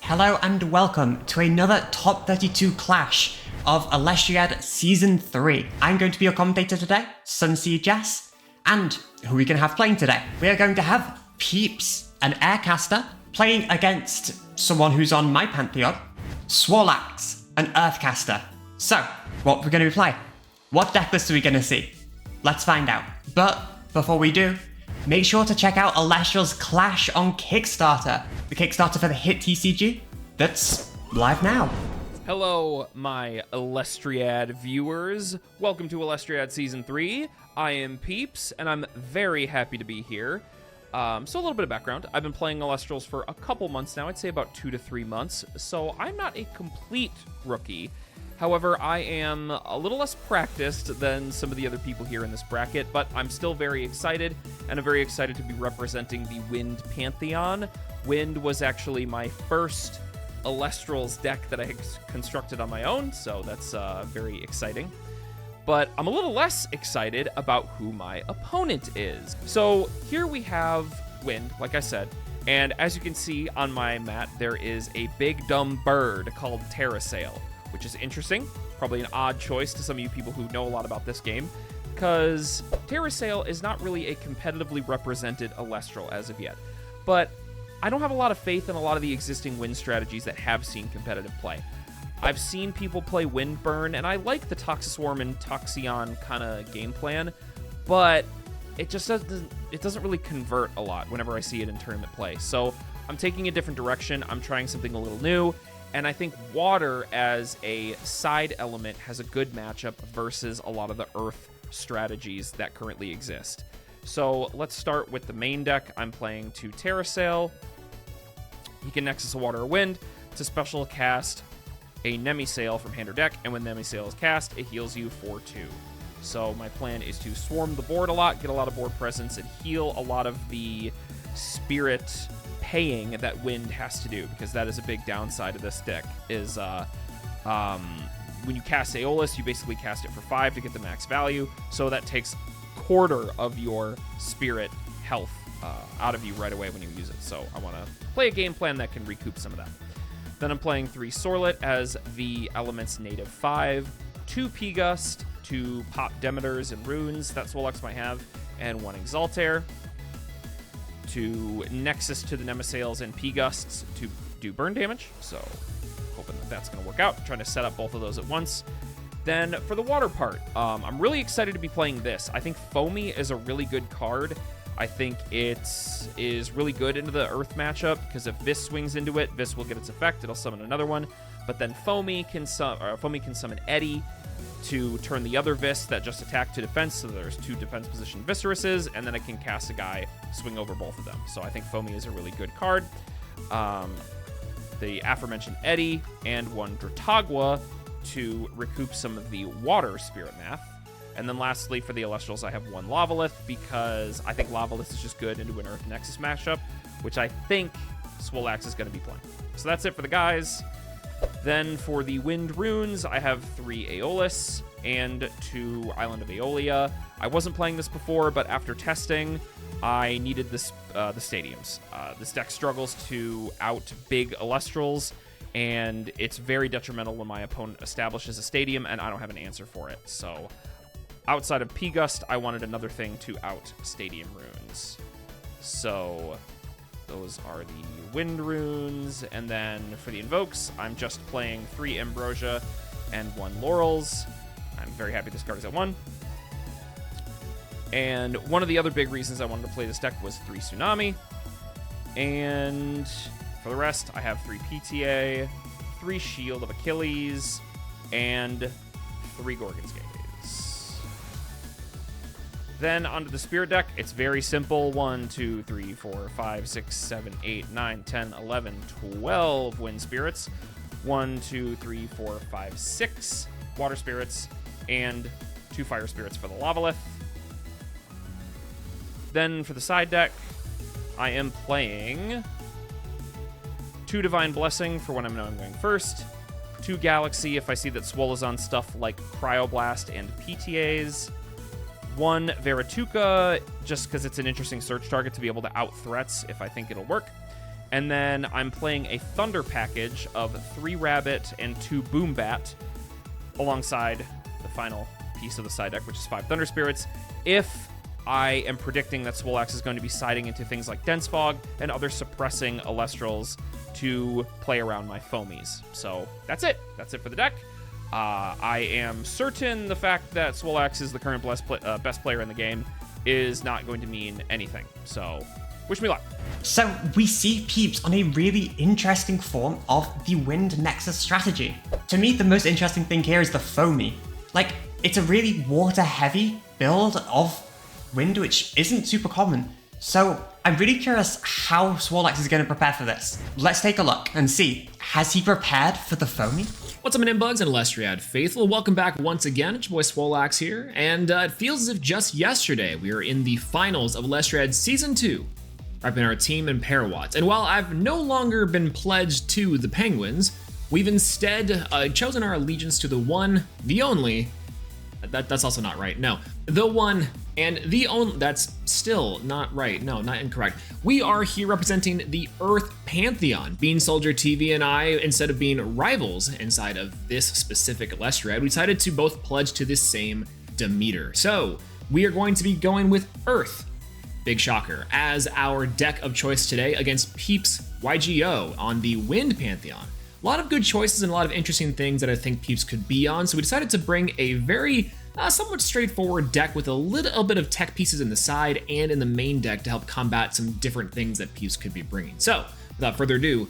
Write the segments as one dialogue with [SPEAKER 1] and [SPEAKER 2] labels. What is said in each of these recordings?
[SPEAKER 1] Hello and welcome to another Top 32 Clash of Elestriad Season 3. I'm going to be your commentator today, Sunseed Jess, and who are we going to have playing today? We are going to have Peeps, an Aircaster, playing against someone who's on my Pantheon, Swolelax, an Earthcaster. So, what we're going to be playing? What deck list are we going to see? Let's find out. But before we do, make sure to check out Elestrals Clash on Kickstarter, the Kickstarter for the hit TCG that's live now.
[SPEAKER 2] Hello, my Elestriad viewers. Welcome to Elestriad Season 3. I am Peeps, and I'm very happy to be here. So a little bit of background. I've been playing Elestrals for a couple months now. I'd say about 2 to 3 months, so I'm not a complete rookie. However, I am a little less practiced than some of the other people here in this bracket, but I'm still very excited, and I'm very excited to be representing the WIND Pantheon. WIND was actually my first Elestrals deck that I constructed on my own, so that's very exciting. But I'm a little less excited about who my opponent is. So here we have WIND, like I said, and as you can see on my mat, there is a big dumb bird called Terrasail, which is interesting. Probably an odd choice to some of you people who know a lot about this game, because Terrasail is not really a competitively represented Elestral as of yet. But I don't have a lot of faith in a lot of the existing WIND strategies that have seen competitive play. I've seen people play Windburn, and I like the Toxiswarm and Toxion kind of game plan, but it just doesn't really convert a lot whenever I see it in tournament play. So I'm taking a different direction. I'm trying something a little new. And I think water as a side element has a good matchup versus a lot of the earth strategies that currently exist. So let's start with the main deck. I'm playing 2 Terrasail. He can Nexus a water or wind to special cast a Nemisail from hand or deck, and when Nemisail is cast, it heals you for 2. So my plan is to swarm the board a lot, get a lot of board presence, and heal a lot of the spirit paying that WIND has to do, because that is a big downside of this deck, is when you cast Aeolus, you basically cast it for 5 to get the max value, so that takes quarter of your spirit health out of you right away when you use it. So I want to play a game plan that can recoup some of that. Then I'm playing 3 SOARLET as the element's native 5, 2 P-Gust to pop Demeters and runes that Swolelax might have, and 1 Exaltair to Nexus to the Nemisails and P-Gusts to do burn damage. So hoping that that's going to work out. Trying to set up both of those at once. Then for the water part, I'm really excited to be playing this. I think Foamy is a really good card. I think it is really good into the Earth matchup, because if Vis swings into it, Vis will get its effect. It'll summon another one. But then Foamy can summon Eddy to turn the other Vis that just attacked to defense, so there's 2 defense position Viseruses, and then it can cast a guy, swing over both of them. So I think Foamy is a really good card. The aforementioned Eddy, and 1 Dratagua to recoup some of the water spirit math. And then lastly, for the Elestrals, I have 1 Lavalith, because I think Lavalith is just good into an Earth Nexus matchup, which I think Swolelax is going to be playing. So that's it for the guys. Then for the Wind runes, I have 3 Aeolus and 2 Island of Aeolia. I wasn't playing this before, but after testing, I needed this, the stadiums. This deck struggles to out big Elestrals, and it's very detrimental when my opponent establishes a stadium and I don't have an answer for it. So outside of P-Gust, I wanted another thing to out stadium runes. So those are the Wind runes, and then for the Invokes, I'm just playing 3 Ambrosia and 1 Laurels. I'm very happy this card is at 1. And one of the other big reasons I wanted to play this deck was 3 Tsunami. And for the rest, I have 3 PTA, 3 Shield of Achilles, and 3 Gorgon's Gaze. Then onto the Spirit deck, it's very simple. 1, 2, 3, 4, 5, 6, 7, 8, 9, 10, 11, 12 Wind Spirits. 1, 2, 3, 4, 5, 6 Water Spirits, and 2 Fire Spirits for the Lavalith. Then for the side deck, I am playing 2 Divine Blessing for when I know I'm going first, 2 Galaxy if I see that Swole is on stuff like Cryoblast and PTAs, 1 Verituka, just because it's an interesting search target to be able to out threats if I think it'll work, And then I'm playing a Thunder package of 3 Rabbit and 2 Boombat alongside the final piece of the side deck, which is 5 Thunder Spirits. If I am predicting that Swolelax is going to be siding into things like Dense Fog and other suppressing Elestrals to play around my foamies. So that's it. That's it for the deck. I am certain the fact that Swolelax is the current best player in the game is not going to mean anything. So wish me luck.
[SPEAKER 1] So we see Peeps on a really interesting form of the Wind Nexus strategy. To me, the most interesting thing here is the foamy. Like, it's a really water-heavy build of Wind, which isn't super common. So I'm really curious how Swolelax is going to prepare for this. Let's take a look and see. Has he prepared for the foamy?
[SPEAKER 3] What's up, Nimbugs and Elestriad faithful? Welcome back once again. It's your boy Swolelax here, and it feels as if just yesterday we were in the finals of Elestriad Season 2, repping our team in Parawatts. And while I've no longer been pledged to the Penguins, we've instead chosen our allegiance to the one, the only, that's also not right, no. The one and the only, that's still not right, no, not incorrect. We are here representing the Earth Pantheon. Bean Soldier TV and I, instead of being rivals inside of this specific Elestriad, we decided to both pledge to this same Demeter. So we are going to be going with Earth, big shocker, as our deck of choice today against PeepsYGO on the Wind Pantheon. A lot of good choices and a lot of interesting things that I think Peeps could be on, so we decided to bring a very somewhat straightforward deck with a little bit of tech pieces in the side and in the main deck to help combat some different things that Peeps could be bringing. So, without further ado,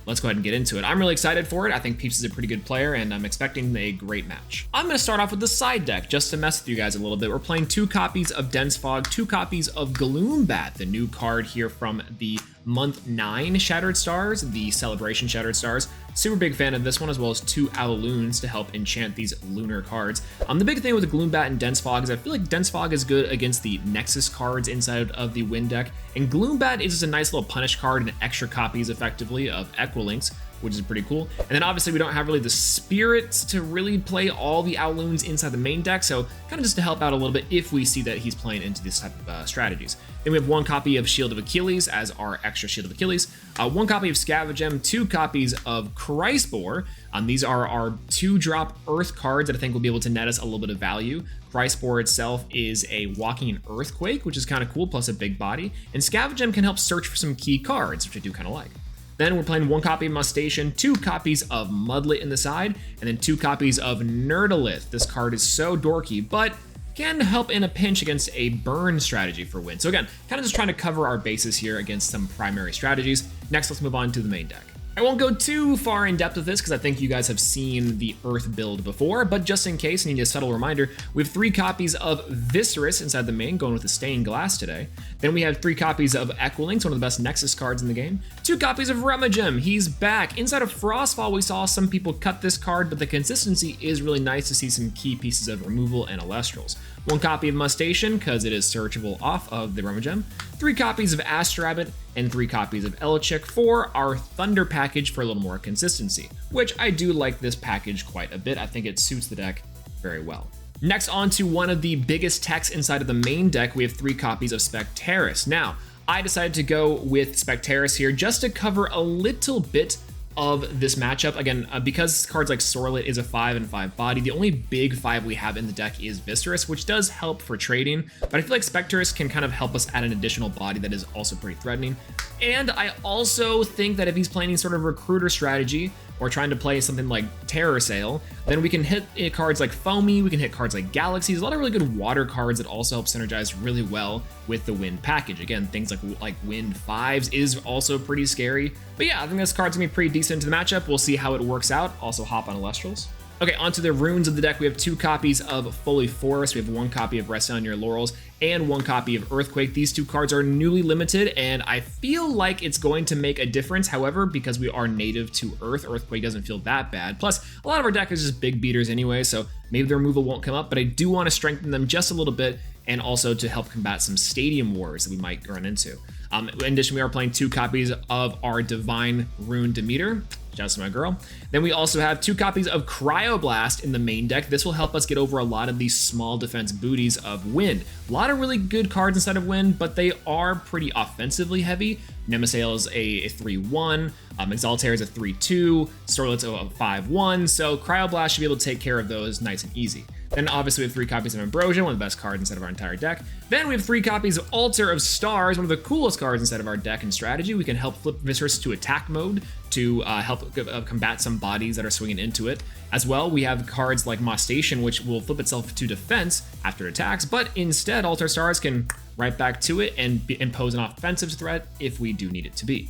[SPEAKER 3] let's go ahead and get into it. I'm really excited for it. I think Peeps is a pretty good player, and I'm expecting a great match. I'm going to start off with the side deck, just to mess with you guys a little bit. We're playing 2 copies of Dense Fog, 2 copies of Gloombat, the new card here from the Month 9 Shattered Stars, the Celebration Shattered Stars. Super big fan of this one, as well as 2 Owloons to help enchant these lunar cards. The big thing with the Gloombat and Dense Fog is I feel like Dense Fog is good against the Nexus cards inside of the Wind deck, and Gloombat is just a nice little punish card and extra copies effectively of Equilinks, which is pretty cool. And then obviously we don't have really the spirits to really play all the Owloons inside the main deck, so kind of just to help out a little bit if we see that he's playing into this type of strategies. Then we have 1 copy of Shield of Achilles as our extra Shield of Achilles, 1 copy of Scavengem, 2 copies of Christbore. These are our 2-drop Earth cards that I think will be able to net us a little bit of value. Christbore itself is a walking Earthquake, which is kind of cool, plus a big body, and Scavengem can help search for some key cards, which I do kind of like. Then we're playing 1 copy of Mustation, 2 copies of Mudlet in the side, and then 2 copies of Nerdolith. This card is so dorky, but can help in a pinch against a burn strategy for Wind. So again, kind of just trying to cover our bases here against some primary strategies. Next, let's move on to the main deck. I won't go too far in depth with this because I think you guys have seen the Earth build before, but just in case, I need a subtle reminder, we have 3 copies of Viscerus inside the main, going with the Stained Glass today. Then we have 3 copies of Equilinks, one of the best Nexus cards in the game. 2 copies of Remigem, he's back. Inside of Frostfall, we saw some people cut this card, but the consistency is really nice to see some key pieces of removal and Elestrals. 1 copy of Mustation, because it is searchable off of the Remigem. 3 copies of Astrabbit, and 3 copies of Elichik for our Thunder package for a little more consistency, which I do like this package quite a bit. I think it suits the deck very well. Next, on to one of the biggest techs inside of the main deck, we have 3 copies of Spectaris. Now, I decided to go with Spectaris here just to cover a little bit of this matchup. Again, because cards like SOARLET is a 5 and 5 body, the only big 5 we have in the deck is Viscerus, which does help for trading, but I feel like Spectaris can kind of help us add an additional body that is also pretty threatening. And I also think that if he's playing any sort of recruiter strategy or trying to play something like Terror Sail, then we can hit cards like Foamy, we can hit cards like Galaxies, a lot of really good water cards that also help synergize really well with the Wind package. Again, things like Wind 5s is also pretty scary. But yeah, I think this card's gonna be pretty decent into the matchup. We'll see how it works out. Also hop on Elestrals. Okay, onto the runes of the deck. We have 2 copies of Fully Forest. We have 1 copy of Rest on Your Laurels and 1 copy of Earthquake. These 2 cards are newly limited, and I feel like it's going to make a difference. However, because we are native to Earth, Earthquake doesn't feel that bad. Plus, a lot of our deck is just big beaters anyway, so maybe the removal won't come up, but I do want to strengthen them just a little bit, and also to help combat some stadium wars that we might run into. In addition, we are playing 2 copies of our Divine Rune Demeter. Shouts to my girl. Then we also have 2 copies of Cryoblast in the main deck. This will help us get over a lot of these small defense booties of Wind. A lot of really good cards inside of Wind, but they are pretty offensively heavy. Nemasail is a 3-1, Exaltair is a 3-2, SOARLET's a 5-1, so Cryoblast should be able to take care of those nice and easy. Then obviously we have 3 copies of Ambrosia, one of the best cards inside of our entire deck. Then we have 3 copies of Altar of Stars, one of the coolest cards inside of our deck and strategy. We can help flip Viscerus to attack mode to help combat some bodies that are swinging into it. As well, we have cards like Moss Station, which will flip itself to defense after attacks, but instead Altar of Stars can right back to it and impose an offensive threat if we do need it to be.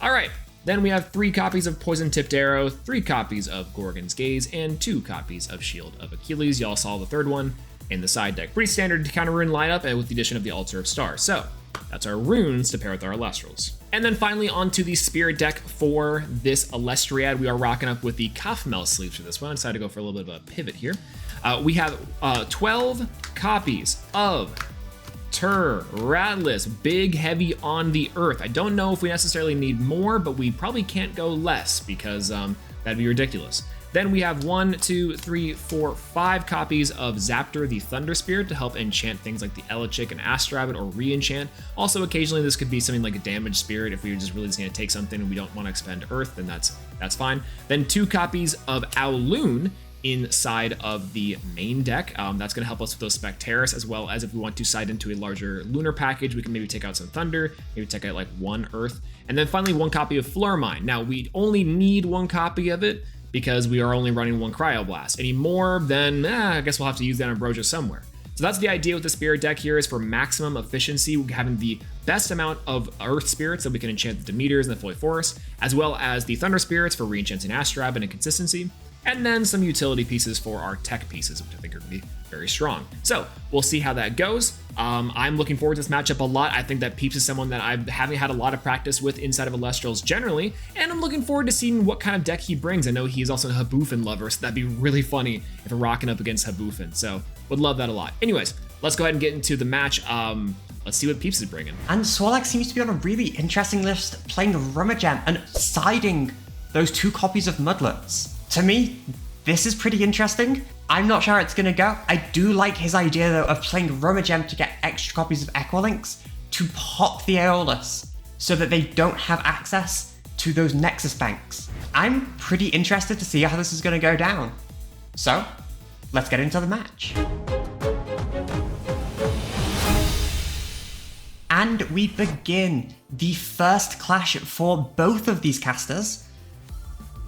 [SPEAKER 3] All right. Then we have 3 copies of Poison Tipped Arrow, 3 copies of Gorgon's Gaze, and 2 copies of Shield of Achilles. Y'all saw the 3rd one in the side deck. Pretty standard counter rune lineup, and with the addition of the Altar of Stars. So that's our runes to pair with our Elestrals. And then finally onto the Spirit deck for this Elestriad. We are rocking up with the Kafmel sleeves for this one. I decided to go for a little bit of a pivot here. We have 12 copies of Rattlus, big, heavy on the earth. I don't know if we necessarily need more, but we probably can't go less because that'd be ridiculous. Then we have 1, 2, 3, 4, 5 copies of Zaptor, the Thunder Spirit, to help enchant things like the Elechick and Astrabbit or re-enchant. Also, occasionally this could be something like a Damage Spirit. If we were just really going to take something and we don't want to expend Earth, then that's fine. Then 2 copies of Owloon inside of the main deck. That's going to help us with those Spectaris, as well as if we want to side into a larger lunar package, we can maybe take out some Thunder, maybe take out like 1 Earth. And then finally 1 copy of Flurmine. Now we only need 1 copy of it because we are only running 1 Cryoblast. Any more, then I guess we'll have to use that Ambrosia somewhere. So that's the idea with the Spirit deck here, is for maximum efficiency, having the best amount of Earth Spirits that we can enchant the Demeters and the Folic Forest, as well as the Thunder Spirits for re-enchanting Astrabbit and consistency. And then some utility pieces for our tech pieces, which I think are going to be very strong. So we'll see how that goes. I'm looking forward to this matchup a lot. I think that Peeps is someone that I haven't had a lot of practice with inside of Elestrals generally, and I'm looking forward to seeing what kind of deck he brings. I know he's also a Haboofin lover, so that'd be really funny if we're rocking up against Haboofin. So would love that a lot. Anyways, let's go ahead and get into the match. Let's see what Peeps is bringing.
[SPEAKER 1] And Swolelax seems to be on a really interesting list, playing Rummagem and siding those 2 copies of Mudlets. To me, this is pretty interesting. I'm not sure how it's gonna go. I do like his idea though of playing Rummagem to get extra copies of Equilinks to pop the Aeolus so that they don't have access to those Nexus banks. I'm pretty interested to see how this is gonna go down. So, let's get into the match. And we begin the first clash for both of these casters.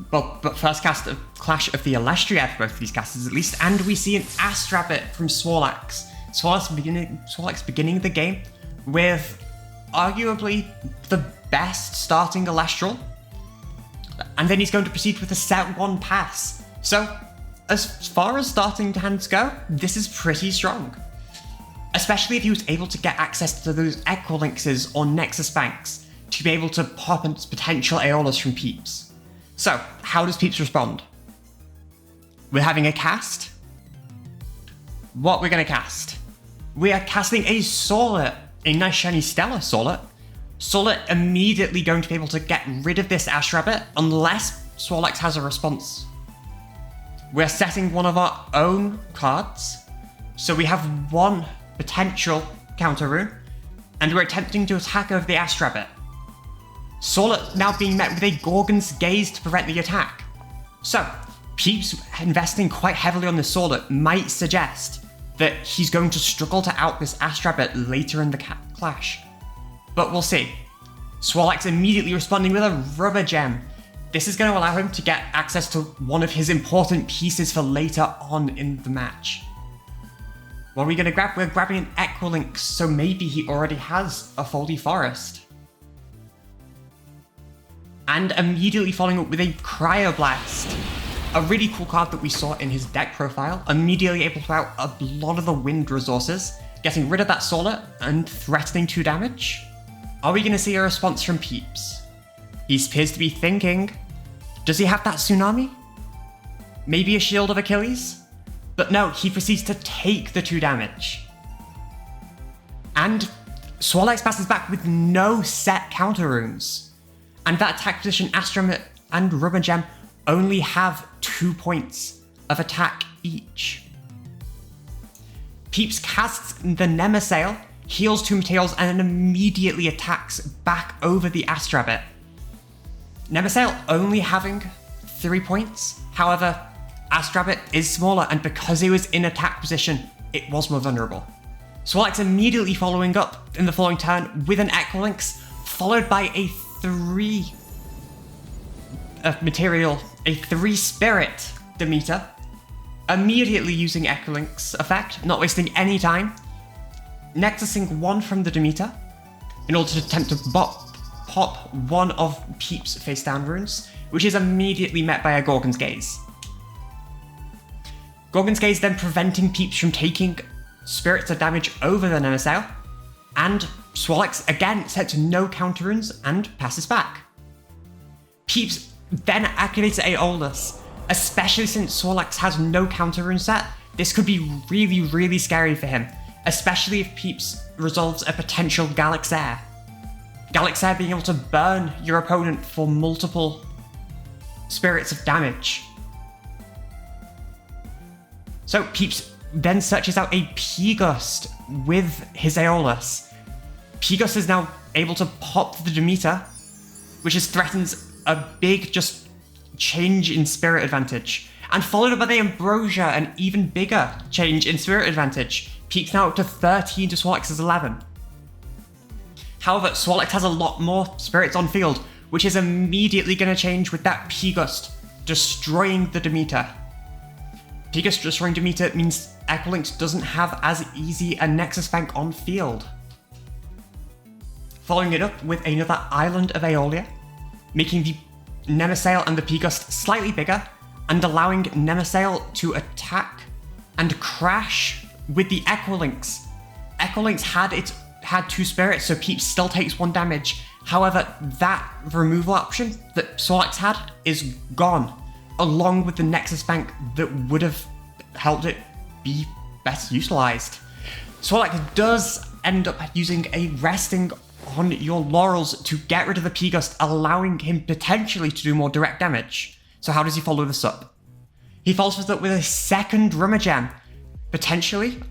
[SPEAKER 1] But first clash of the Elestriad for both of these casters at least, and we see an Astrabbit from Swolelax. Swolelax beginning the game with arguably the best starting Elestral, and then he's going to proceed with a set 1 pass. So, as far as starting hands go, this is pretty strong. Especially if he was able to get access to those Equilinkses or Nexus banks to be able to pop into potential Aeolus from Peeps. So, how does Peeps respond? We're having a cast. What we're going to cast? We are casting a SOARLET, a nice shiny Stellar SOARLET. SOARLET immediately going to be able to get rid of this Astrabbit unless Swolelax has a response. We're setting one of our own cards, so we have 1 potential counter rune, and we're attempting to attack over the Astrabbit. SOARLET now being met with a Gorgon's Gaze to prevent the attack. So, Peeps investing quite heavily on the SOARLET might suggest that he's going to struggle to out this Astrabbit later in the clash. But we'll see. Swolelax immediately responding with a Rummagem. This is going to allow him to get access to one of his important pieces for later on in the match. What are we going to grab? We're grabbing an Equilink, so maybe he already has a Foldy Forest. And immediately following up with a Cryoblast. A really cool card that we saw in his deck profile, immediately able to out a lot of the wind resources, getting rid of that SOARLET and threatening 2 damage. Are we going to see a response from Peeps? He appears to be thinking, does he have that Tsunami? Maybe a Shield of Achilles? But no, he proceeds to take the 2 damage. And Swolelax passes back with no set counter runes. And that attack position and Rummagem only have 2 points of attack each. Peeps casts the Nemasail, heals 2 materials, and then immediately attacks back over the Astrabbit. Nemasail only having 3 points, however, Astrabbit is smaller, and because it was in attack position, it was more vulnerable. Swolelax immediately following up in the following turn with an Equilynx, followed by a 3 Spirit Demeter, immediately using Equilynx effect, not wasting any time, Nexusing 1 from the Demeter in order to attempt to pop one of Peeps' face down runes, which is immediately met by a Gorgon's Gaze. Gorgon's Gaze then preventing Peeps from taking spirits of damage over the Nemasail, and Swolelax again sets no counter runes and passes back. Peeps then activates Aeolus, especially since Swolelax has no counter rune set. This could be really, really scary for him, especially if Peeps resolves a potential Galaxair. Galaxair being able to burn your opponent for multiple spirits of damage. So Peeps then searches out a P-Gust with his Aeolus. P-Gust is now able to pop the Demeter, which just threatens a big just change in spirit advantage. And followed up by the Ambrosia, an even bigger change in spirit advantage. Peeps now up to 13 to Swolelax's 11. However, Swolelax has a lot more spirits on field, which is immediately going to change with that P-Gust destroying the Demeter. P-Gust destroying Demeter means Equilynx doesn't have as easy a Nexus bank on field. Following it up with another Island of Aeolia, making the Nemasail and the P-Gust slightly bigger, and allowing Nemasail to attack and crash with the Equilynx. Equilynx had 2 spirits, so Peeps still takes 1 damage. However, that removal option that Swolelax had is gone, along with the Nexus bank that would have helped it be best utilized. Swolelax does end up using a resting on your laurels to get rid of the P-Gust, allowing him potentially to do more direct damage. So how does he follow this up? He follows this up with a second Rummagem. Potentially,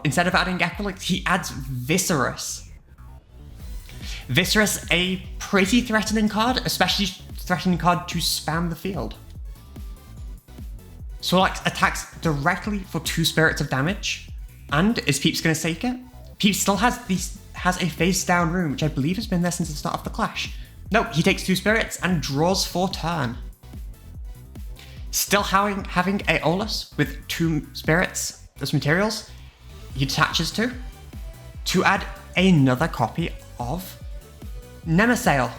[SPEAKER 1] instead of adding Equilynx, he adds Viscerus. Viscerus, a pretty threatening card, especially threatening card to spam the field. Swolelax attacks directly for 2 spirits of damage, and is Peeps going to take it? Peeps still has a face down rune, which I believe has been there since the start of the clash. No, he takes 2 spirits and draws for turn. Still having Aeolus with 2 spirits as materials, he attaches to add another copy of Nemasail.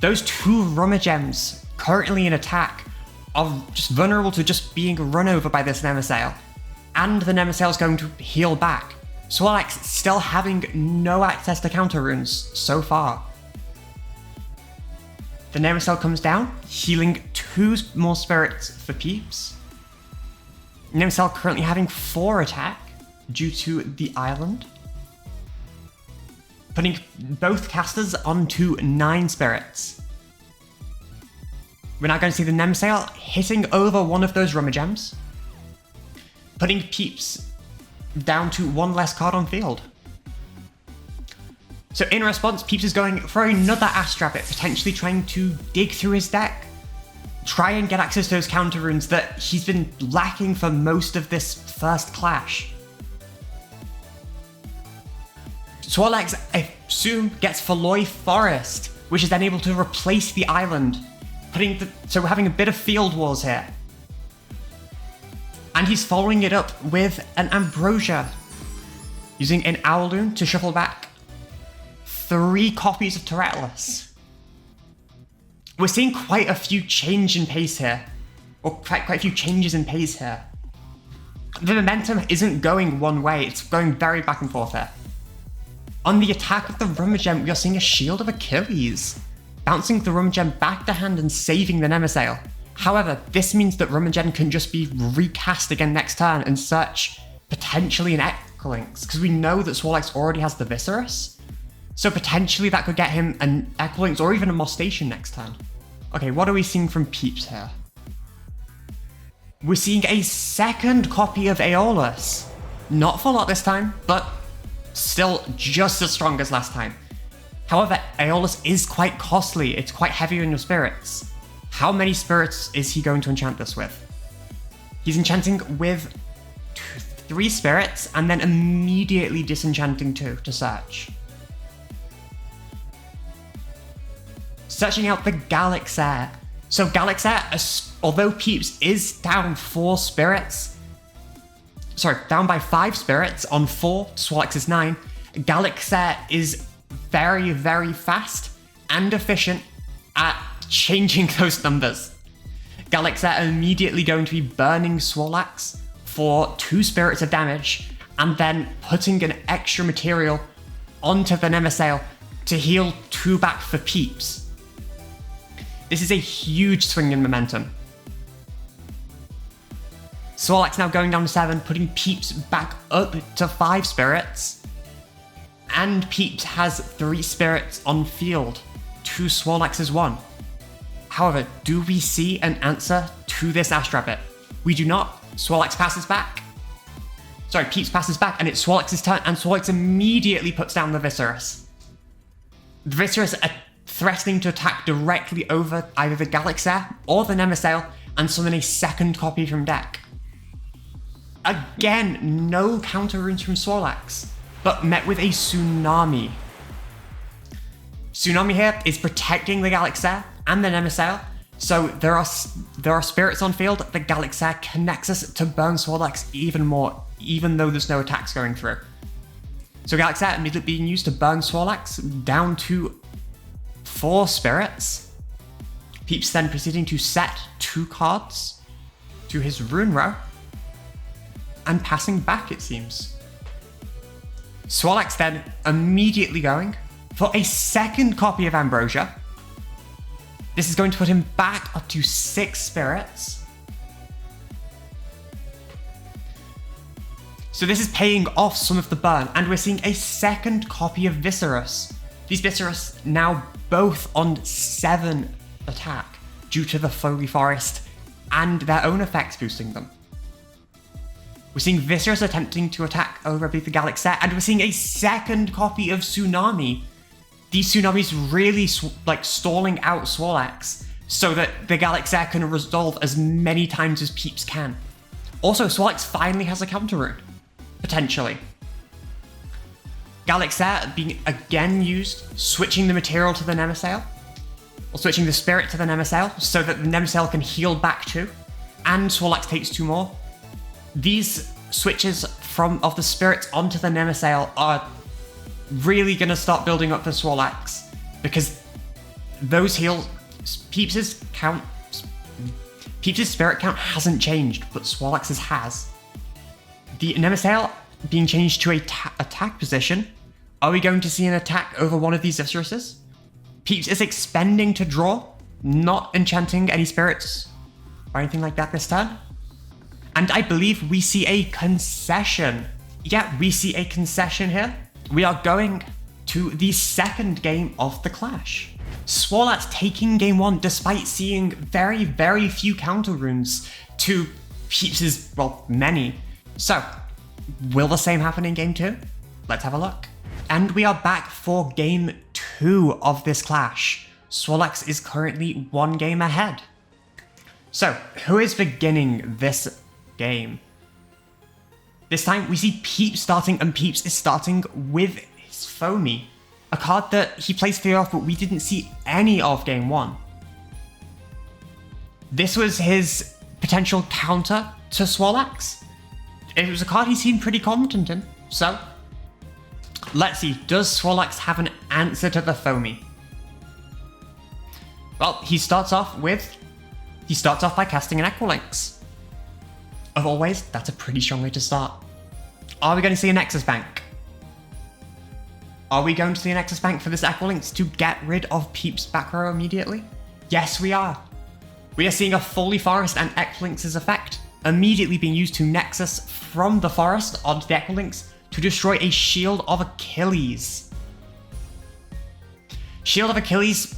[SPEAKER 1] Those 2 Rummagems currently in attack are just vulnerable to just being run over by this Nemasail, and the Nemasail is going to heal back. Swolelax still having no access to counter runes so far. The Nemasail comes down, healing 2 more spirits for Peeps. Nemasail currently having 4 attack due to the island, putting both casters onto 9 spirits. We're now going to see the Nemasail hitting over one of those Rummagems, putting Peeps down to 1 less card on field. So in response, Peeps is going for another Astrabbit, potentially trying to dig through his deck, try and get access to those counter runes that he's been lacking for most of this first clash. Swolelax, I assume, gets Falloy Forest, which is then able to replace the island, so we're having a bit of field wars here. And he's following it up with an Ambrosia, using an Owloon to shuffle back 3 copies of Turretless. We're seeing quite a few change in pace here, or quite a few changes in pace here. The momentum isn't going one way, it's going very back and forth here. On the attack of the Rummagem, we are seeing a Shield of Achilles, bouncing the Rummagem back to hand and saving the Nemasail. However, this means that Rummagem can just be recast again next turn and search potentially an Equilynx, because we know that Swolelax already has the Viscerus, so potentially that could get him an Equilynx or even a Mostation next turn. Okay, what are we seeing from Peeps here? We're seeing a second copy of Aeolus. Not full art this time, but still just as strong as last time. However, Aeolus is quite costly. It's quite heavy on your spirits. How many spirits is he going to enchant this with? He's enchanting with 3 spirits and then immediately disenchanting 2 to search. Searching out the Elixir. So Elixir, although Peeps is down 4 spirits, down by 5 spirits on 4, Swolelax is 9, Elixir is very, very fast and efficient at changing those numbers. Elixir immediately going to be burning Swolelax for 2 spirits of damage and then putting an extra material onto the Nemesail to heal 2 back for Peeps. This is a huge swing in momentum. Swolelax now going down to 7, putting Peeps back up to 5 spirits. And Peeps has 3 spirits on field to Swolelax's 1. However, do we see an answer to this Astrabbit? We do not. Swolelax passes back. Peeps passes back, and it's Swolelax's turn, and Swolelax immediately puts down the Viscerus. The Viscerus are threatening to attack directly over either the Elixir or the Nemesail and summon a second copy from deck. Again, no counter runes from Swolelax, but met with a Tsunami. Tsunami here is protecting the Elixir and the Nemesail, so there are spirits on field. The Elixir can Nexus to burn Swolelax even more, even though there's no attacks going through. So Elixir immediately being used to burn Swolelax down to 4 spirits. Peeps then proceeding to set 2 cards to his rune row and passing back, it seems. Swolelax then immediately going for a second copy of Ambrosia. This is going to put him back up to 6 spirits. So this is paying off some of the burn, and we're seeing a second copy of Viscerus. These Viscerus now both on 7 attack due to the Foley Forest and their own effects boosting them. We're seeing Viscerus attempting to attack over the Elixir, and we're seeing a second copy of Tsunami. These Tsunamis really stalling out Swolelax so that the Elixir can resolve as many times as Peeps can. Also, Swolelax finally has a counter rune, potentially. Elixir being again used, switching the material to the Nemesail, or switching the spirit to the Nemesail so that the Nemesail can heal back too, and Swolelax takes 2 more. These switches of the spirits onto the Nemesail are really going to start building up the Swolelax, because those heals, Peeps' spirit count hasn't changed, but Swolelax's has. The Nemesail being changed to a attack position. Are we going to see an attack over one of these Visceruses? Peeps is expending to draw, not enchanting any spirits or anything like that this turn. And I believe we see a concession. Yeah, we see a concession here. We are going to the second game of the clash. Swolelax taking game 1 despite seeing very, very few counter runes to Peeps' many. So, will the same happen in game 2? Let's have a look. And we are back for game 2 of this clash. Swolelax is currently 1 game ahead. So, who is beginning this game? This time we see Peeps starting, and Peeps is starting with his Foamy, a card that he plays for off, but we didn't see any of game 1. This was his potential counter to Swolelax. It was a card he seemed pretty confident in, so let's see, does Swolelax have an answer to the Foamy? Well, he starts off by casting an Equilynx. Of always, that's a pretty strong way to start. Are we going to see a Nexus Bank? Are we going to see a Nexus Bank for this Equilynx to get rid of Peeps' back row immediately? Yes, we are. We are seeing a Foley Forest and Equilynx's effect immediately being used to Nexus from the forest onto the Equilynx to destroy a Shield of Achilles. Shield of Achilles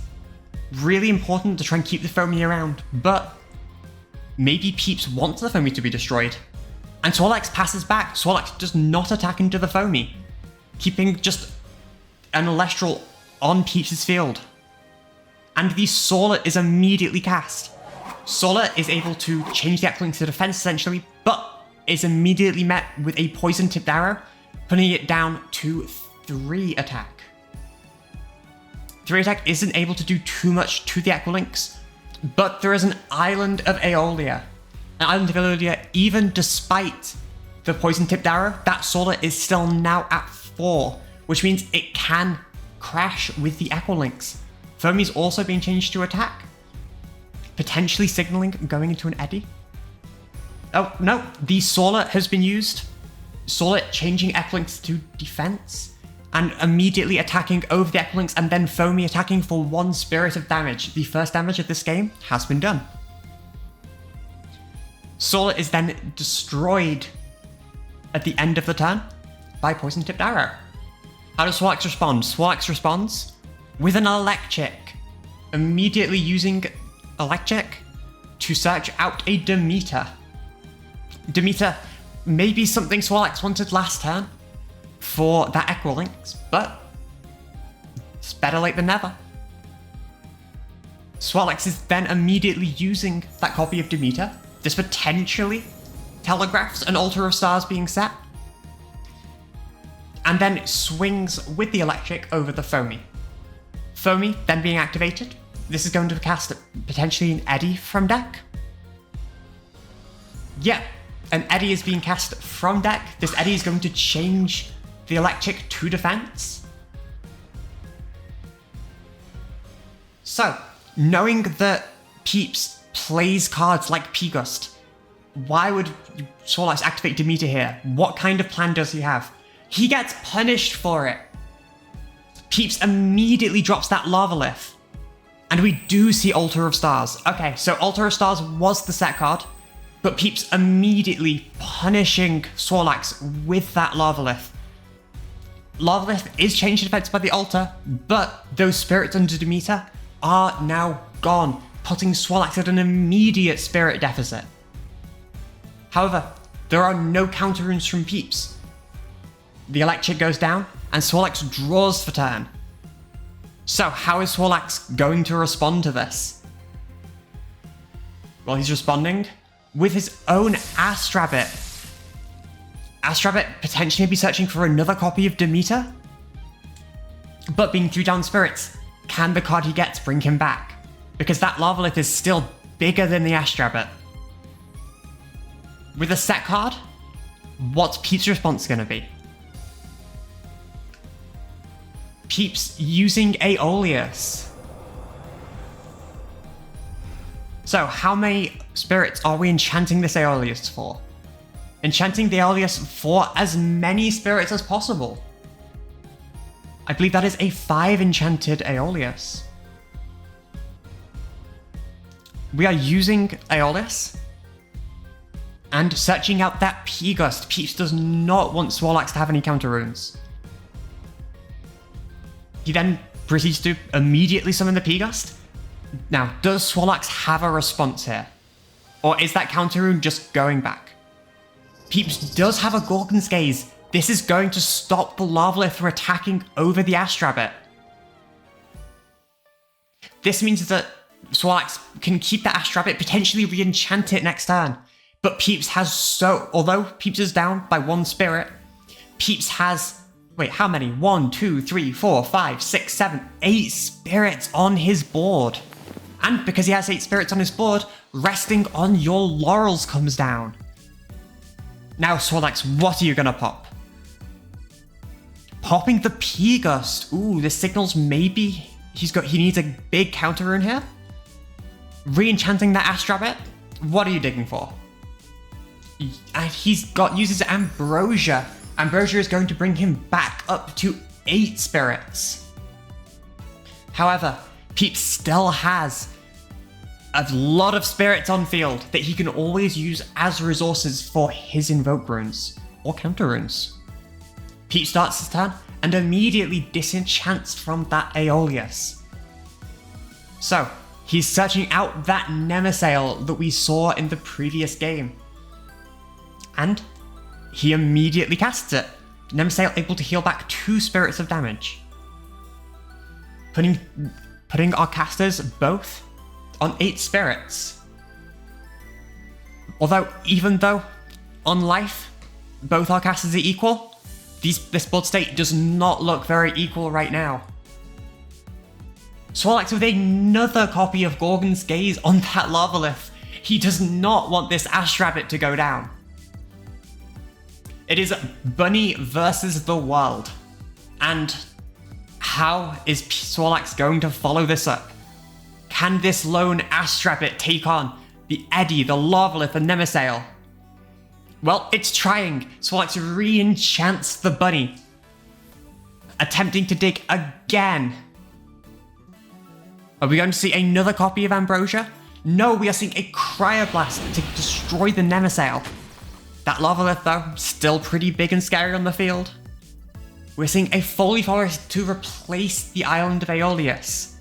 [SPEAKER 1] really important to try and keep the Foamy around, but maybe Peeps wants the Foamy to be destroyed. And Swolelax passes back. Swolelax does not attack into the Foamy, keeping just an Elestral on Peeps' field. And the SOARLET is immediately cast. SOARLET is able to change the Echo Links to defense essentially, but is immediately met with a poison tipped arrow, putting it down to 3 attack. 3 attack isn't able to do too much to the Echo Links, but there is an Island of Aeolia. An Island of Aeolia, even despite the poison tipped arrow, that SOARLET is still now at 4, which means it can crash with the Echo Links. Foamy's also being changed to attack, potentially signaling going into an eddy. Oh no, the SOARLET has been used. SOARLET changing Echo Links to defense and immediately attacking over the Echo Links, and then Foamy attacking for 1 spirit of damage. The first damage of this game has been done. SOARLET is then destroyed at the end of the turn by poison tipped arrow. How does Swolelax respond? Swolelax responds with an Electric, immediately using Electric to search out a Demeter. Demeter may be something Swolelax wanted last turn for that Echo Links, but it's better late than never. Swolelax is then immediately using that copy of Demeter. This potentially telegraphs an Altar of Stars being set, and then it swings with the Electric over the Foamy. Foamy then being activated. This is going to cast potentially an Eddy from deck. Yeah, an Eddy is being cast from deck. This Eddy is going to change the Electric to defense. So, knowing that Peeps plays cards like P-Gust, why would Swolelax activate Demeter here? What kind of plan does he have? He gets punished for it. Peeps immediately drops that Lavalith. And we do see Altar of Stars. Okay, so Altar of Stars was the set card, but Peeps immediately punishing Swolelax with that Lavalith. Lavalith is changed to defense by the altar, but those spirits under Demeter are now gone, putting Swolelax at an immediate spirit deficit. However, there are no counter runes from Peeps. The Electric goes down, and Swolelax draws for turn. So how is Swolelax going to respond to this? Well, he's responding with his own Astrabbit. Astrabbit potentially be searching for another copy of Demeter, but being 3 down spirits, can the card he gets bring him back? Because that Lavalith is still bigger than the Astrabbit. With a set card, what's Peeps' response going to be? Peeps using Aeolus. So how many spirits are we enchanting this Aeolus for? Enchanting the Aeolus for as many spirits as possible. I believe that is a 5 enchanted Aeolus. We are using Aeolus and searching out that P-Gust. Peeps does not want Swolelax to have any counter runes. He then proceeds to immediately summon the P-Gust. Now, does Swolelax have a response here? Or is that counter rune just going back? Peeps does have a Gorgon's Gaze. This is going to stop the Lavalith from attacking over the Astrabbit. This means that Swolelax can keep that Astrabbit, potentially re-enchant it next turn. But Peeps has although Peeps is down by 1 spirit, Peeps has, wait, how many? 1, 2, 3, 4, 5, 6, 7, 8 spirits on his board. And because he has 8 spirits on his board, resting on your laurels comes down. Now, Swolelax, what are you gonna pop? Popping the P-Gust. Ooh, this signals maybe he needs a big counter rune here. Re-enchanting that Astrabbit. What are you digging for? And uses Ambrosia. Ambrosia is going to bring him back up to 8 spirits. However, Peeps still has a lot of spirits on field that he can always use as resources for his invoke runes or counter runes. Peeps starts his turn and immediately disenchants from that Aeolus. So, he's searching out that Nemesail that we saw in the previous game. And he immediately casts it. Nemesail able to heal back 2 spirits of damage. Putting our casters both on 8 spirits. Although, even though on life, both our casters are equal, this board state does not look very equal right now. Swolelax with another copy of Gorgon's Gaze on that Lavalith. He does not want this Ash Rabbit to go down. It is Bunny versus the world. And how is Swolelax going to follow this up? Can this lone Ash Rabbit take on the Eddy, the Lavalith, the Nemesail? Well, it's trying. Swolelax re-enchants the bunny. Attempting to dig again. Are we going to see another copy of Ambrosia? No, we are seeing a Cryoblast to destroy the Nemesail. That Lavalith, though, still pretty big and scary on the field. We're seeing a Foley Forest to replace the Island of Aeolus.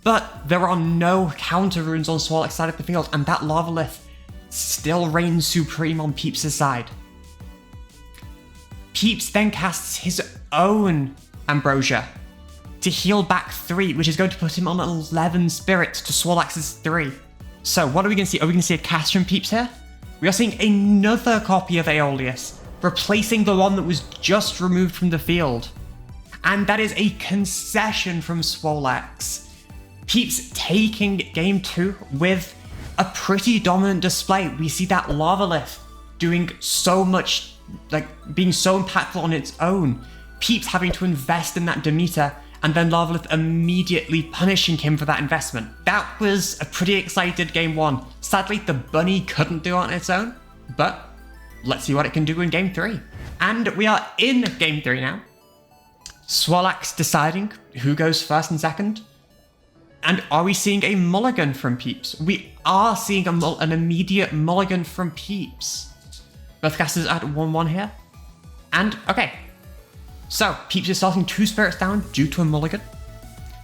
[SPEAKER 1] But there are no counter runes on Swolelax's side of the field, and that Lavalith still reigns supreme on Peeps' side. Peeps then casts his own Ambrosia to heal back 3, which is going to put him on 11 spirits to Swolelax's 3. So what are we going to see? Are we going to see a cast from Peeps here? We are seeing another copy of Aeolus, replacing the one that was just removed from the field. And that is a concession from Swolelax. Peeps taking game 2 with a pretty dominant display. We see that Lavalith doing so much, like being so impactful on its own. Peeps having to invest in that Demeter, and then Lavalith immediately punishing him for that investment. That was a pretty excited game 1. Sadly, the bunny couldn't do it on its own, but let's see what it can do in game 3. And we are in game 3 now. Swolelax deciding who goes first and second. And are we seeing a mulligan from Peeps? We are seeing an immediate mulligan from Peeps. Both casters at 1-1 here. And, okay. So, Peeps is starting 2 spirits down due to a mulligan.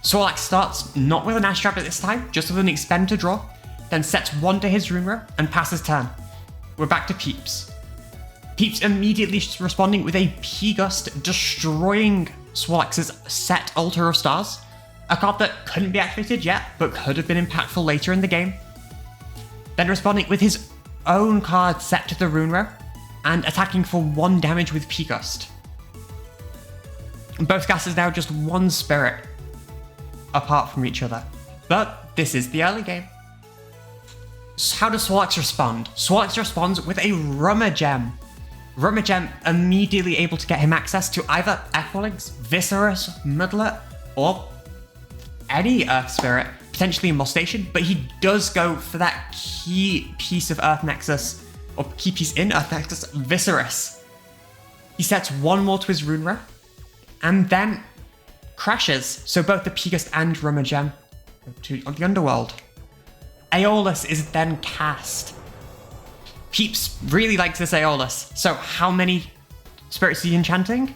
[SPEAKER 1] Swolelax starts not with an Ash Rabbit this time, just with an Expend to draw, then sets 1 to his rune row and passes turn. We're back to Peeps. Peeps immediately responding with a P-Gust, destroying Swolelax's set Altar of Stars, a card that couldn't be activated yet, but could have been impactful later in the game. Then responding with his own card set to the rune row, and attacking for 1 damage with P-Gust. Both casters now just 1 spirit apart from each other. But this is the early game. So how does Swolelax respond? Swolelax responds with a Rummagem. Rummagem immediately able to get him access to either Equilix, Viscerus, Mudlet, or any Earth Spirit, potentially a Molstation, but he does go for that key piece of Earth Nexus, or key piece in Earth Nexus, Viscerus. He sets 1 more to his rune row, and then crashes, so both the P-Gust and Rummagem on the Underworld. Aeolus is then cast. Peeps really likes this Aeolus, so how many spirits is he enchanting?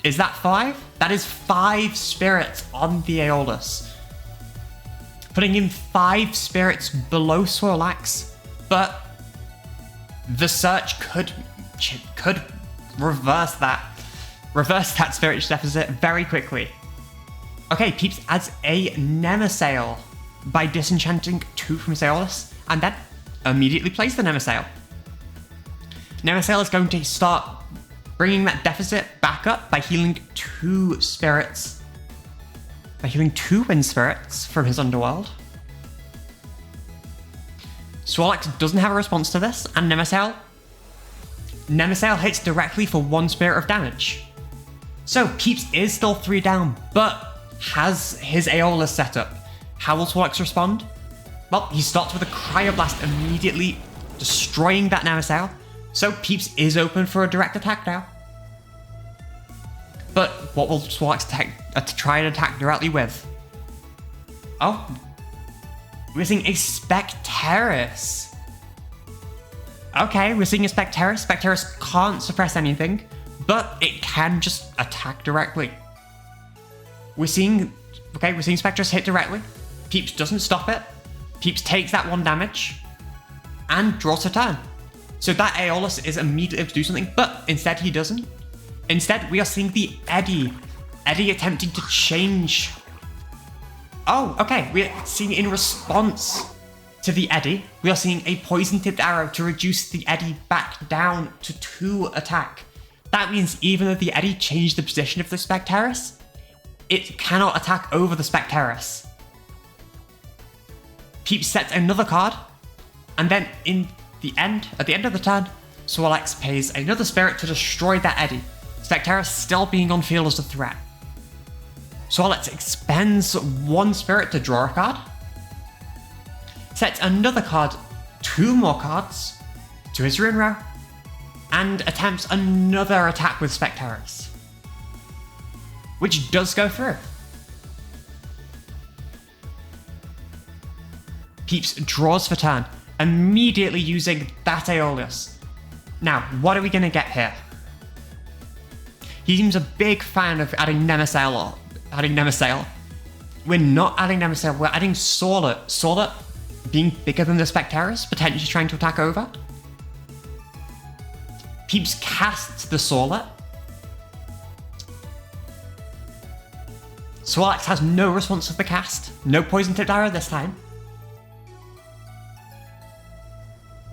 [SPEAKER 1] Is that 5? That is 5 spirits on the Aeolus. Putting him 5 spirits below Swolelax, but the search could reverse that spirit deficit very quickly. Okay, Peeps adds a Nemesail by disenchanting 2 from his Aeolus, and then immediately plays the Nemesail. Nemesail is going to start bringing that deficit back up by healing 2 spirits. By healing 2 wind spirits from his Underworld. Swolelax doesn't have a response to this, and Nemesail hits directly for 1 spirit of damage. So Peeps is still 3 down, but has his Aeolus set up. How will Swolelax respond? Well, he starts with a Cryoblast, immediately destroying that Nemesail. So Peeps is open for a direct attack now. But what will Swolelax try and attack directly with? Oh, we're seeing a Specteris. Okay, we're seeing a Specteris. Specteris can't suppress anything, but it can just attack directly. We're seeing Specteris hit directly. Peeps doesn't stop it. Peeps takes that 1 damage and draws a turn. So that Aeolus is immediately able to do something, but instead he doesn't. Instead, we are seeing the Eddy. Eddy attempting to change. Oh, okay. We are seeing in response to the Eddy, we are seeing a poison-tipped arrow to reduce the Eddy back down to 2 attack. That means even though the Eddy changed the position of the Spectaris, it cannot attack over the Spectaris. Peeps sets another card, and then at the end of the turn, Swolelax pays another spirit to destroy that Eddy. Spectaris still being on field as a threat. Swolelax expends 1 spirit to draw a card, sets another card, 2 more cards to his rune row, and attempts another attack with Spectaris, which does go through. Peeps draws for turn, immediately using that Aeolus. Now, what are we going to get here? He seems a big fan of adding Nemesail. We're not adding Nemesail, we're adding SOARLET. SOARLET being bigger than the Spectaris, potentially trying to attack over. Peeps casts the SOARLET. Swolelax has no response to the cast. No poison-tipped arrow this time.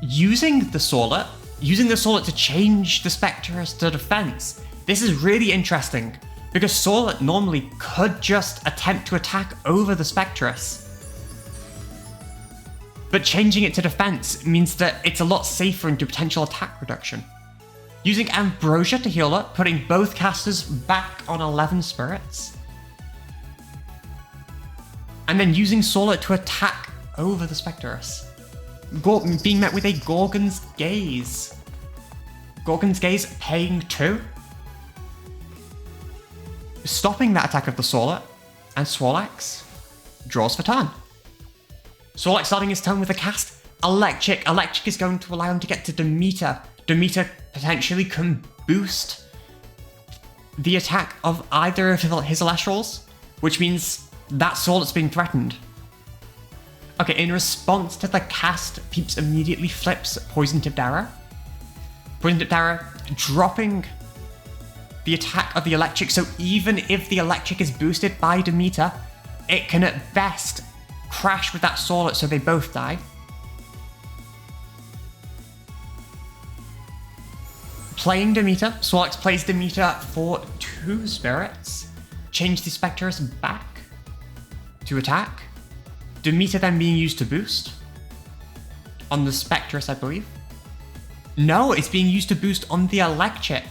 [SPEAKER 1] Using the SOARLET to change the Spectaris to defense. This is really interesting, because SOARLET normally could just attempt to attack over the Spectaris. But changing it to defense means that it's a lot safer into potential attack reduction. Using Ambrosia to heal up, putting both casters back on 11 spirits. And then using SOARLET to attack over the Spectaris. Being met with a Gorgon's Gaze. Gorgon's Gaze paying 2. Stopping that attack of the SOARLET, and Swolelax draws for turn. Swolelax starting his turn with a cast. Electric. Electric is going to allow him to get to Demeter. Demeter potentially can boost the attack of either of his Elestrals, which means that SOARLET's being threatened. Okay, in response to the cast, Peeps immediately flips Poison-Tipped Arrow. Poison-Tipped Arrow dropping the attack of the Electric, so even if the Electric is boosted by Demeter, it can at best crash with that SOARLET so they both die. Playing Demeter, Swolelax plays Demeter for 2 spirits. Change the Spectaris back to attack. Demeter then being used to boost. On the Spectaris, I believe. No, it's being used to boost on the Electric.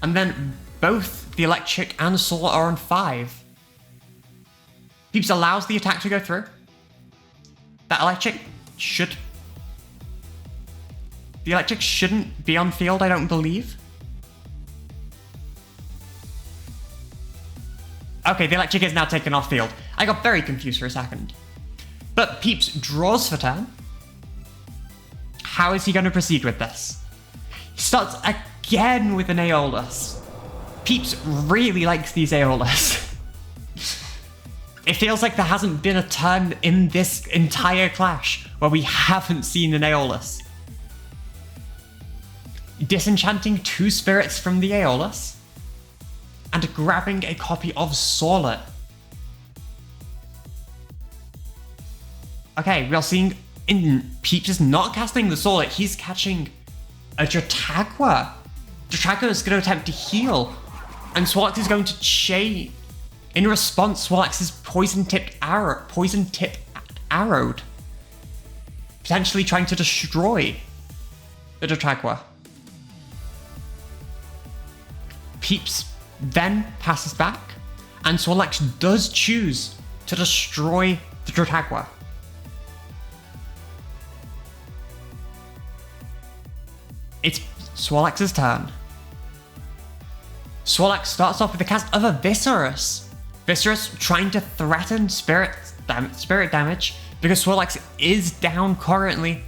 [SPEAKER 1] And then both the Electric and SOARLET are on 5. Peeps allows the attack to go through. That Electric should... The Electric shouldn't be on field, I don't believe. Okay, the Electric is now taken off field. I got very confused for a second. But Peeps draws for turn. How is he going to proceed with this? He starts again with an Aeolus. Peeps really likes these Aeolus. It feels like there hasn't been a turn in this entire clash where we haven't seen an Aeolus. Disenchanting 2 spirits from the Aeolus and grabbing a copy of SOARLET. Okay, we are seeing Peeps is not casting the SOARLET, he's catching a Jotagua. Jotagua is going to attempt to heal, and Swolelax is going to chain. In response, Swolelax is poison-tipped arrowed, potentially trying to destroy the Jotagua. Peeps then passes back, and Swolelax does choose to destroy the Jotagua. It's Swolelax's turn. Swolelax starts off with the cast of a Viscerus. Viscerus trying to threaten spirit damage because Swolelax is down currently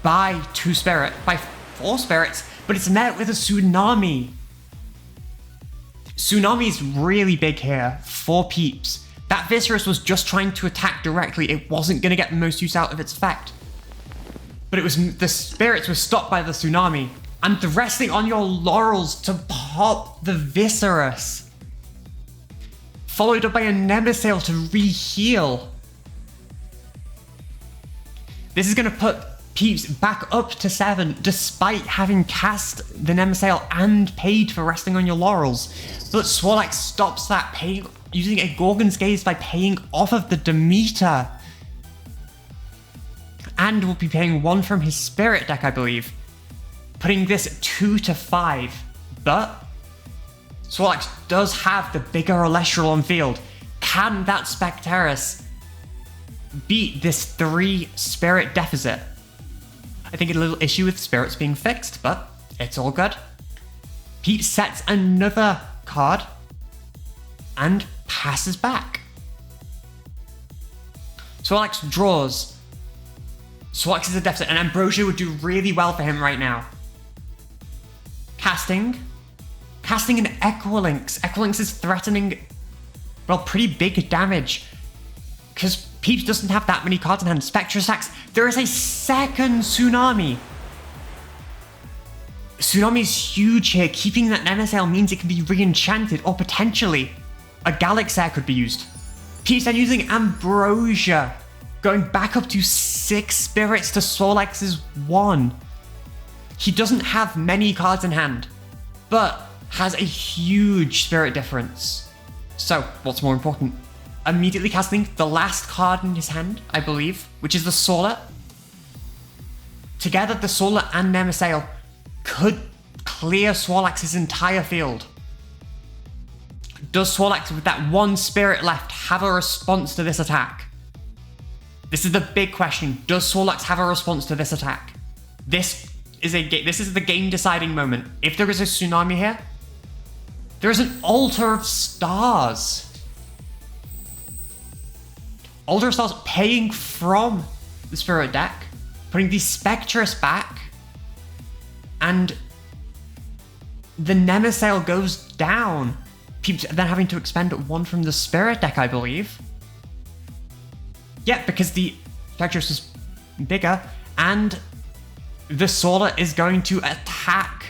[SPEAKER 1] by 4 spirits, but it's met with a Tsunami. Tsunami is really big here for Peeps That Viscerus was just trying to attack directly. It wasn't going to get the most use out of its effect. But it was the spirits were stopped by the tsunami. And the resting on your laurels to pop the Viscerus. Followed up by a Nemesail to re-heal. This is going to put Peeps back up to 7, despite having cast the Nemesail and paid for resting on your laurels. But Swolelax stops that, using a Gorgon's Gaze by paying off of the Demeter. And will be paying 1 from his Spirit deck, I believe. Putting this 2 to 5. But Swolelax does have the bigger Elestral on field. Can that Specterus beat this 3 Spirit deficit? I think a little issue with spirits being fixed, but it's all good. Pete sets another card and passes back. Swolelax draws. Swolelax is a deficit, and Ambrosia would do really well for him right now. Casting an Equilynx. Equilynx is threatening, well, pretty big damage. Because Peeps doesn't have that many cards in hand. Spectre attacks. There is a second Tsunami. Tsunami is huge here. Keeping that Nemesail means it can be re-enchanted, or potentially a Galaxair could be used. Peeps are using Ambrosia, going back up to 6 spirits to Swolelax's 1. He doesn't have many cards in hand, but has a huge spirit difference. So, what's more important? Immediately casting the last card in his hand, I believe, which is the SOARLET. Together, the SOARLET and Nemesail could clear Swolelax's entire field. Does Swolelax, with that 1 spirit left, have a response to this attack? This is the big question. Does Swolelax have a response to this attack? This is the game-deciding moment. If there is a Tsunami here, there is an Altar of Stars. Altar of Stars paying from the Spirit deck, putting the Spectress back, and the Nemesail goes down. Peeps then having to expend 1 from the Spirit deck, I believe. Yeah, because the Spectress is bigger, and the SOARLET is going to attack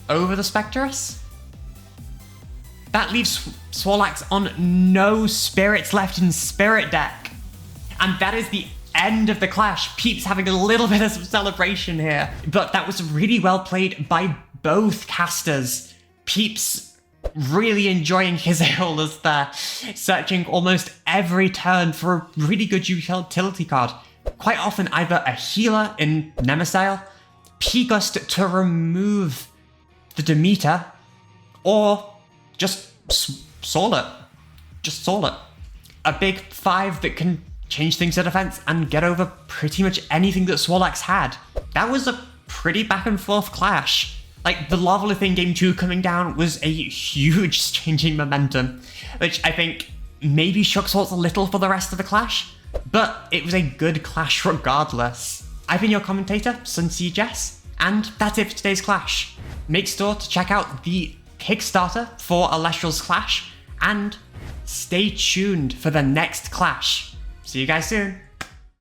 [SPEAKER 1] over the Spectress. That leaves Swolelax on no spirits left in Spirit deck. And that is the end of the clash. Peeps having a little bit of celebration here. But that was really well played by both casters. Peeps really enjoying his Aeolus there, searching almost every turn for a really good utility card. Quite often either a healer in Nemesail, P-Gust to remove the Demeter, or just SOARLET. Just SOARLET. A big 5 that can change things to defense and get over pretty much anything that Swolelax had. That was a pretty back and forth clash. Like, the Lava Lithium Game 2 coming down was a huge changing momentum, which I think maybe shook Swords a little for the rest of the clash, but it was a good clash regardless. I've been your commentator, Sunsea Jess, and that's it for today's clash. Make sure to check out the Kickstarter for Elestrals Clash, and stay tuned for the next clash. See you guys soon.